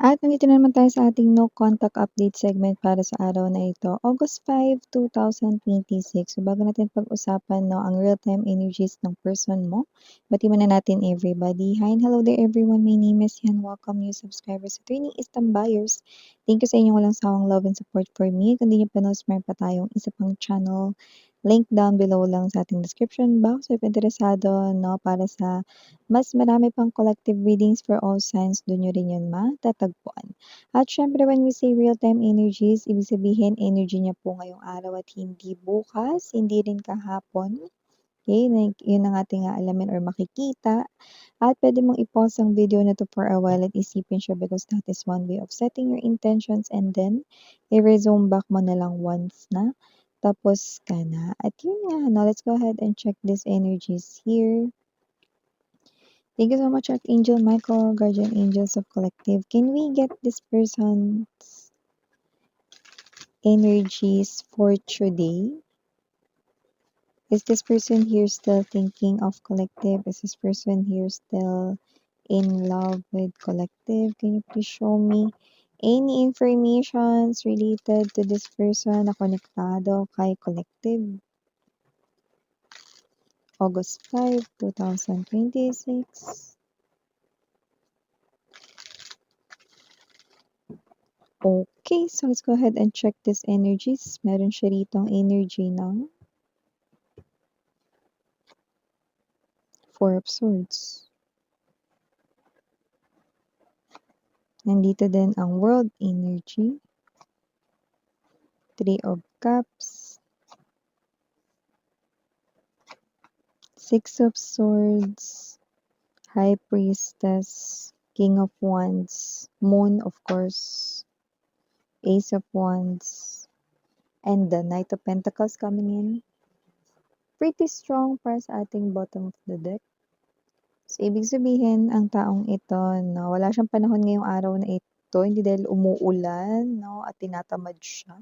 At nandito na naman tayo sa ating no contact update segment para sa araw na ito, August 5, 2026. So bago natin pag-usapan ang real-time energies ng person mo, bati muna natin everybody. Hi and hello there everyone. My name is Yan. Welcome new subscribers at Training Istam buyers. Thank you sa inyong walang sawang love and support for me. Kung di nyo pa meron pa tayong isa pang channel. Link down below lang sa ating description box if interesado para sa mas marami pang collective readings for all signs, doon nyo rin yun matatagpuan. At syempre, when we say real-time energies, ibig sabihin energy niya po ngayong araw at hindi bukas, hindi rin kahapon. Okay, yun ang ating aalamin or makikita. At pwede mong i-pause ang video na to for a while at isipin siya because that is one way of setting your intentions and then i-resume back mo na lang once na tapos ka na. At yun nga, now let's go ahead and check these energies here. Thank you so much, Archangel Michael, Guardian Angels of Collective. Can we get this person's energies for today? Is this person here still thinking of collective? Is this person here still in love with collective? Can you please show me any informations related to this person na konektado kay collective? August 5, 2026. Okay, so let's go ahead and check this energies. Meron siya ritong energy ng Four of Swords. Nandito din ang World energy. Three of Cups. Six of Swords. High Priestess. King of Wands. Moon, of course. Ace of Wands. And the Knight of Pentacles coming in. Pretty strong para sa ating bottom of the deck. So, ibig sabihin, ang taong ito, wala siyang panahon ngayong araw na ito, hindi dahil umuulan, at tinatamad siya,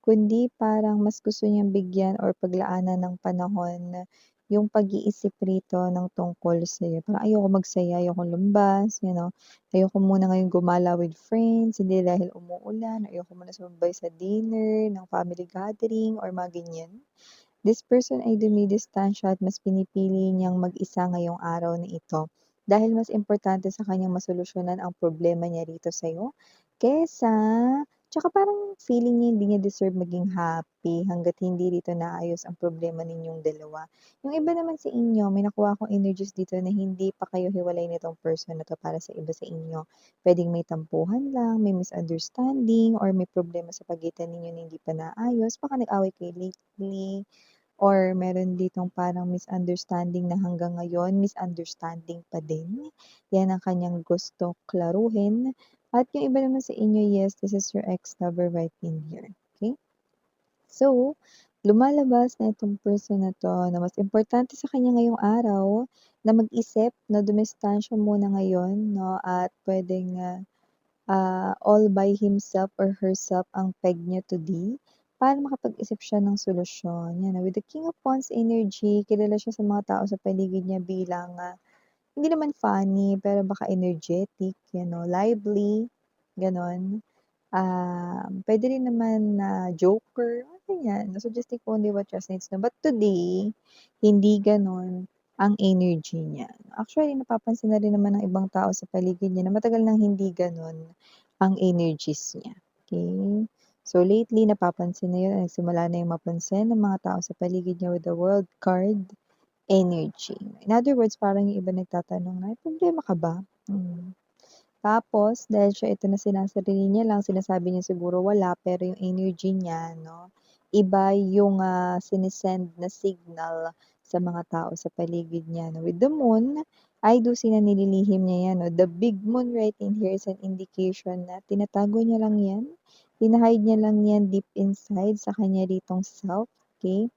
kundi parang mas gusto niyang bigyan or paglaanan ng panahon yung pag-iisip rito ng tungkol sa'yo. Parang ayoko magsaya, ayoko lumbas, ayoko muna ngayon gumala with friends, hindi dahil umuulan, ayoko muna sumabay sa dinner, ng family gathering, or mga ganyan. This person ay dumidistansya at mas pinipili niyang mag-isa ngayong araw na ito dahil mas importante sa kanyang masolusyonan ang problema niya rito sa'yo kesa tsaka parang feeling niya hindi niya deserve maging happy hangga't hindi rito naayos ang problema ninyong dalawa. Yung iba naman sa inyo, may nakuha akong energies dito na hindi pa kayo hiwalay nitong person na to para sa iba sa inyo. Pwedeng may tampuhan lang, may misunderstanding, or may problema sa pagitan ninyo na hindi pa naayos. Baka nag-away kayo lately, or meron ditong parang misunderstanding na hanggang ngayon, misunderstanding pa din. Yan ang kanyang gusto klaruhin. At yung iba naman sa inyo, yes, this is your ex-lover right in here. Okay? So, lumalabas na itong person na to na mas importante sa kanya ngayong araw na mag-isip na dumistansya muna ngayon, at pwedeng all by himself or herself ang peg niya today para makapag-isip siya ng solusyon. Yan, with the King of Wands energy, kilala siya sa mga tao sa paligid niya bilang hindi naman funny, pero baka energetic, lively, ganon. Pwede rin naman na joker, ganyan. Suggesting only what resonates no. But today, hindi ganon ang energy niya. Actually, napapansin na rin naman ng ibang tao sa paligid niya na matagal nang hindi ganon ang energies niya. Okay? So, lately, napapansin na yun. Nagsimula na yung mapansin ng mga tao sa paligid niya with the World card energy. In other words, parang yung iba nagtatanong na, problema ka ba? Tapos, dahil siya ito na sinasarili niya lang, sinasabi niya siguro wala, pero yung energy niya, iba yung sinisend na signal sa mga tao sa paligid niya. With the moon, I do see na nililihim niya yan. The big moon right in here is an indication na tinatago niya lang yan. Hinahide niya lang yan deep inside sa kanya ritong self. Okay?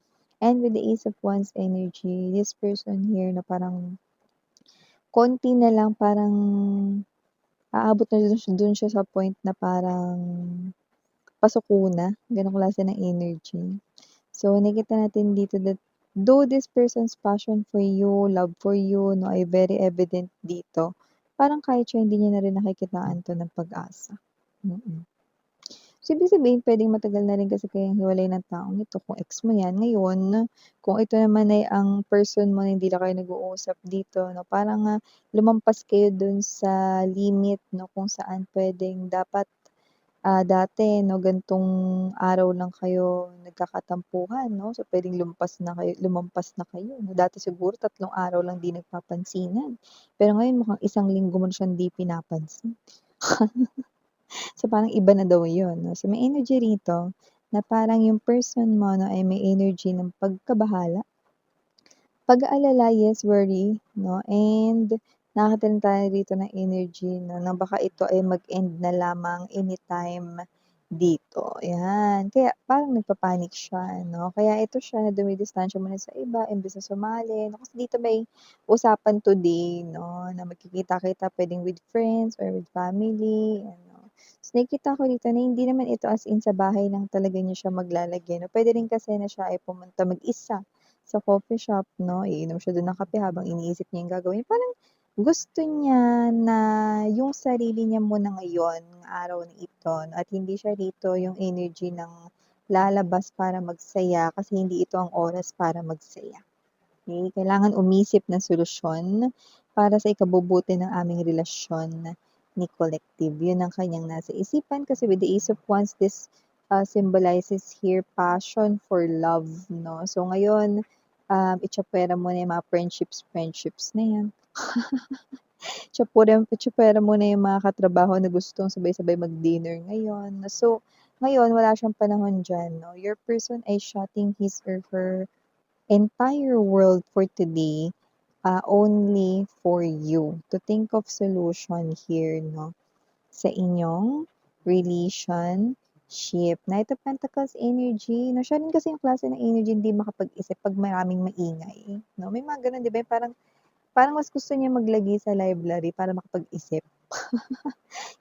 And with the Ace of Wands energy, this person here na parang konti na lang parang aabot na dun siya sa point na parang pasuko na, ganong klase ng energy. So, nakikita natin dito that though this person's passion for you, love for you, ay very evident dito, parang kahit siya hindi niya na rin nakikitaan 'to ng pag-asa. So, ibig sabihin puwedeng matagal na rin kasi kayong hiwalay ng taong ito kung ex mo 'yan. Ngayon, kung ito naman ay ang person mo na hindi na kayo nag-uusap dito 'no, parang, lumampas kayo dun sa limit 'no, kung saan puwedeng dapat, dati 'no, gan'tong araw lang kayo nagkakatampuhan 'no, so puwedeng lumampas na kayo 'no. Dati siguro 3 araw lang 'di nagpapansinan, pero ngayon mukhang 1 linggo mo na siyang 'di pinapansin. So, parang iba na daw yun 'no. So, may energy rito na parang yung person mo 'no, ay may energy ng pagkabahala, pag-aalala, yes, worry 'no, and nakakita rin tayo dito ng energy 'no, na baka ito ay mag-end na lamang anytime dito, 'yan. Kaya parang nagpa-panic siya 'no, kaya ito siya na dumidistansya muna sa iba imbes na sumali 'no, kasi dito may usapan today 'no, na magkikita-kita puwedeng with friends or with family ano. Ta's nakikita ko dito na hindi naman ito as in sa bahay lang talaga niya siya maglalagay 'no, puwede rin kasi na siya ay pumunta mag-isa sa coffee shop 'no, iinom siya dun ng kape habang iniisip niya yung gagawin niya. Parang gusto niya na yung sarili niya muna ngayon, ng araw na ito 'no, at hindi siya rito yung energy ng lalabas para magsaya kasi hindi ito ang oras para magsaya. Okey, kailangan umisip ng solusyon para sa ikabubuti ng aming relasyon ni collective. Yun ang kanyang nasa isipan kasi with the Ace of Wands, this, symbolizes here passion for love 'no. So ngayon, itsopuwera muna yung mga friendships na yan. Itsopuwera muna yung mga katrabaho na gustong sabay-sabay mag-dinner ngayon. So, ngayon wala siyang panahon diyan 'no. Your person ay shutting his or her entire world for today, only for you to think of solution here 'no, sa inyong relationship. Knight of Pentacles energy 'no, siya rin kasi yung klase ng energy hindi makapag-isip 'pag maraming maingay 'no, may mga gano'n 'di ba, yung parang parang mas gusto niya maglagi sa library para makapag-isip.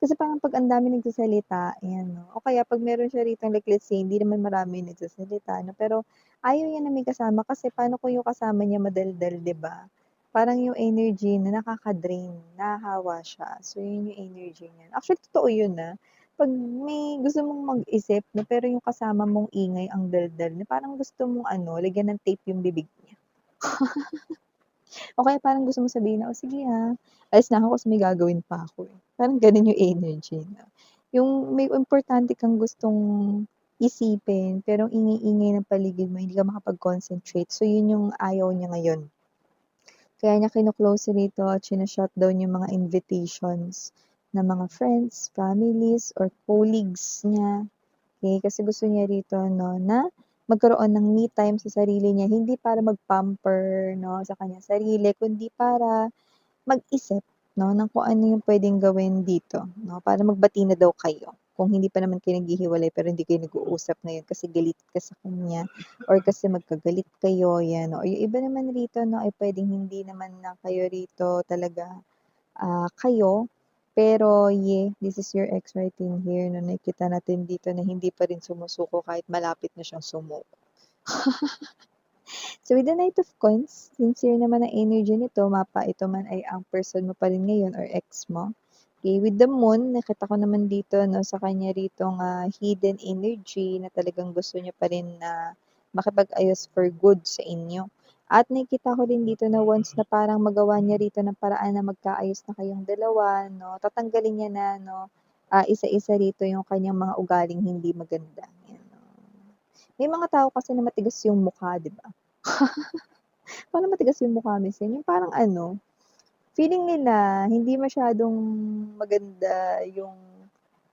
Kasi parang 'pag ang daming nagsasalita, ayan 'no, o kaya 'pag meron siya ritong like let's say hindi naman marami nagsasalita 'no, pero ayaw niya na may kasama kasi paano kung yung kasama niya madaldal 'di ba? Parang yung energy na nakaka-drain, nahahawa siya. So yun yung energy niya. Actually totoo yun, 'pag may gusto mong mag-isip 'no, pero yung kasama mong ingay ang daldal na parang gusto mong ano, lagyan ng tape yung bibig niya. O kaya parang gusto mong sabihin na, "O sige, alis na ako kasi may gagawin pa ako, eh." Parang gano'n yung energy 'no. Yung may importante kang gustong isipin pero ang ingay-ingay ng paligid mo hindi ka makapag-concentrate, so yun yung ayaw niya ngayon. Kaya niya kino-close rito at shina-shutdown yung mga invitations ng mga friends, families, or colleagues niya. Okey, kasi gusto niya rito 'no, na magkaroon ng me time sa sarili niya, hindi para mag-pamper 'no, sa kanyang sarili, kundi para mag-isip 'no, ng kung ano yung puwedeng gawin dito 'no, para magbati na daw kayo. Kung hindi pa naman kayo naghihiwalay pero hindi kayo nag-uusap ngayon kasi galit ka sa kanya or kasi magkagalit kayo, 'yan. Or yung iba naman rito 'no, ay puwedeng hindi naman na kayo rito talaga kayo. Pero this is your ex right in here na nakikita natin dito na hindi pa rin sumusuko kahit malapit na siyang sumuko. So with the Knight of Coins, sincere naman ang energy nito, mapa ito man ay ang person mo pa rin ngayon or ex mo. Okay, with the Moon, nakita ko naman dito 'no, sa kanya ritong, hidden energy na talagang gusto niya pa rin na makipag-ayos for good sa inyo. At nakikita ko din dito na once na parang magawa niya rito ng paraan na magkaayos na kayong dalawa 'no, tatanggalin niya na 'no, isa-isa rito yung kanyang mga ugaling hindi maganda, 'yan. May mga tao kasi na matigas yung mukha 'di ba? Parang matigas yung mukha minsan, yung parang ano, feeling nila hindi masyadong maganda yung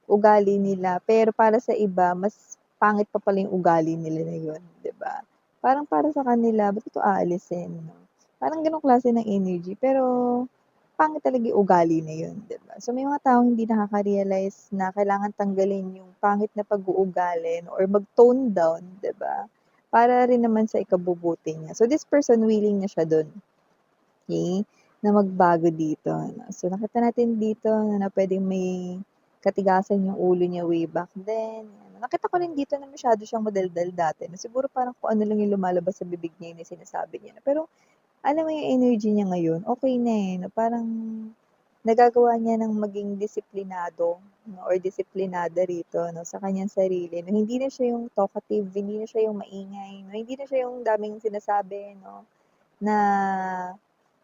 ugali nila, pero para sa iba mas pangit pa pala yung ugali nila na yun, 'di ba? Parang para sa kanila, ba't ito aalisin 'no? Parang gano'ng klase ng energy, pero pangit talaga yung ugali na yun, 'di ba? So, may mga taong hindi nakaka-realize na kailangan tanggalin yung pangit na pag-uugali or mag-tone down, 'di ba? Para rin naman sa ikabubuti niya. So, this person willing na siya dun, okey, na magbago dito 'no. So, nakita natin dito na puwedeng may katigasan yung ulo niya way back then. Nakita ko rin dito na masyado siyang madaldal dati na siguro parang kung ano lang yung lumalabas sa bibig niya yun yung sinasabi niya na pero alam mo yung energy niya ngayon okey na, eh, na parang nagagawa niya ng maging disiplinado, 'no, or disiplinada rito 'no, sa kanyang sarili 'no. Hindi na siya yung talkative, hindi na siya yung maingay 'no, hindi na siya yung daming sinasabi 'no, na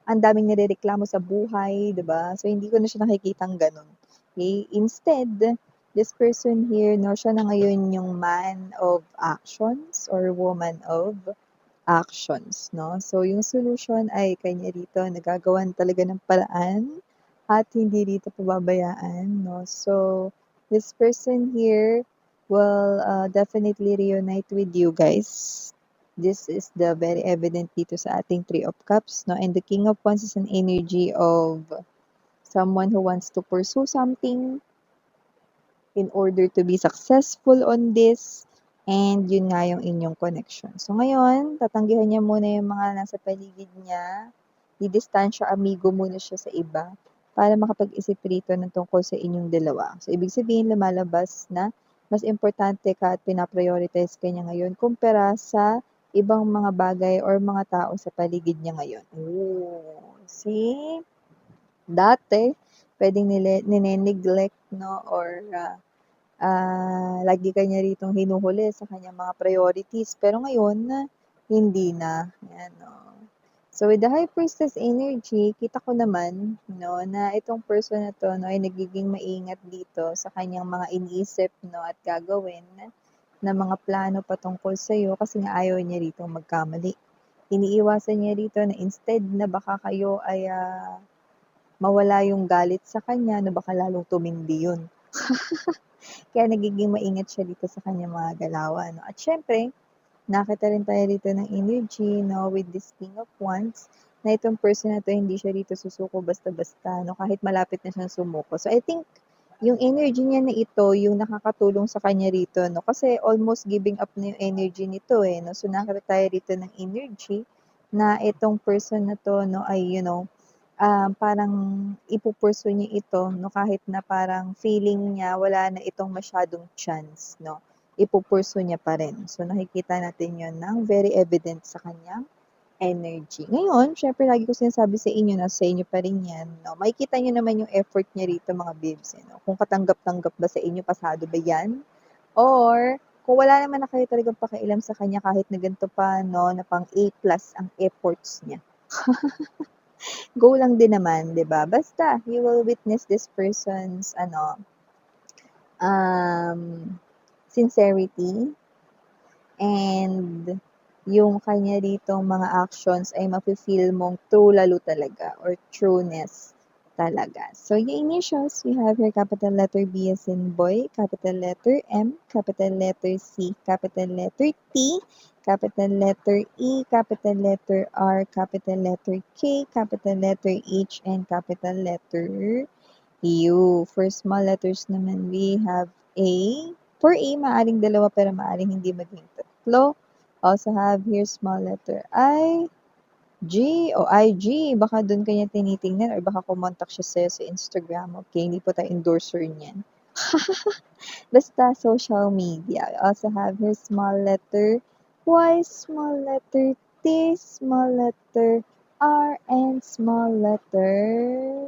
ang daming nirereklamo sa buhay, 'di ba? So, hindi ko na siya nakikitang gano'n. Okay? Instead, this person here 'no, siya na ngayon yung man of actions or woman of actions 'no. So, yung solution ay kanya rito nagagawan talaga ng paraan at hindi rito pababayaan 'no. So, this person here will, definitely reunite with you guys. This is the very evident dito sa ating Three of Cups 'no, and the King of Wands is an energy of someone who wants to pursue something in order to be successful on this, and yun nga yung inyong connection. So ngayon, tatanggihan niya muna yung mga nasa paligid niya, didistansya, amigo muna siya sa iba para makapag-isip rito ng tungkol sa inyong dalawa. So ibig sabihin, lumalabas na mas importante ka at pinaprioritize ka niya ngayon kumpara sa ibang mga bagay or mga tao sa paligid niya ngayon. Oh, see? Dati, pwedeng nine-neglect, no, or lagi ka niya ritong hinuhuli sa kanyang mga priorities. Pero ngayon, hindi na. Yan, no. So, with the High Priestess energy, kita ko naman, no, na itong person na to, no, ay nagiging maingat dito sa kanyang mga iniisip, no, at gagawin na mga plano patungkol sa iyo kasi nga ayaw niya rito magkamali. Iniiwasan niya rito na instead na baka kayo ay mawala yung galit sa kanya, na baka lalong tumindi yun. Kaya nagiging maingat siya dito sa kanyang mga galawan. No? At syempre, nakita rin tayo dito ng energy, no, with this King of Wands, na itong person na to, hindi siya dito susuko basta-basta, no, kahit malapit na siyang sumuko. So, I think, yung energy niya na ito, yung nakakatulong sa kanya rito, no, kasi almost giving up na yung energy nito, no, so nakita tayo rito ng energy, na itong person na to, no, ay, parang ipupursu niya ito, no, kahit na parang feeling niya wala na itong masyadong chance, no, ipupursu niya pa rin. So, nakikita natin yon ng very evident sa kanyang energy. Ngayon, syempre, lagi ko sinasabi sa inyo na sa inyo pa rin yan, no, makikita nyo naman yung effort niya rito, mga babes, no, kung katanggap-tanggap ba sa inyo, pasado ba yan, or kung wala naman na kayo talagang pakialam sa kanya kahit na ganito pa, no, na pang A+ ang efforts niya. Go lang din naman, 'di ba? Basta you will witness this person's sincerity, and yung kanya ditong mga actions ay mafe-feel mong true lalo talaga or trueness talaga. So, yung initials, we have here capital letter B as in boy, capital letter M, capital letter C, capital letter T, capital letter E, capital letter R, capital letter K, capital letter H, and capital letter U. For small letters naman, we have A. For A, maaring dalawa pero maaring hindi maging tatlo. Also have here small letter I, G, o IG. Baka doon kanya tinitingnan or baka kumontak siya sa'yo sa Instagram. Okay, hindi po tayo endorser niyan. Basta social media. We also have here small letter Y, small letter T, small letter R, and small letter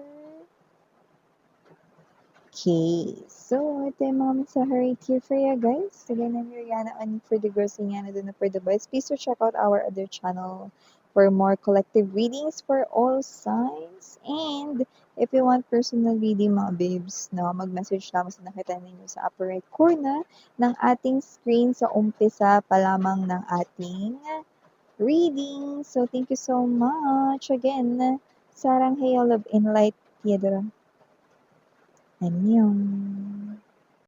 Okay, so ito yung mga mensahe right here for you guys. Again, I'm Rihanna on for the girls and Yana dun for the boys. Please to check out our other channel for more collective readings for all signs. And if you want personal reading, mga babes, no, mag-message lamang sa nakita ninyo sa upper right corner ng ating screen sa umpisa pa lamang ng ating reading. So, thank you so much. Again, sarang hayo love and light, Piedra. 안녕.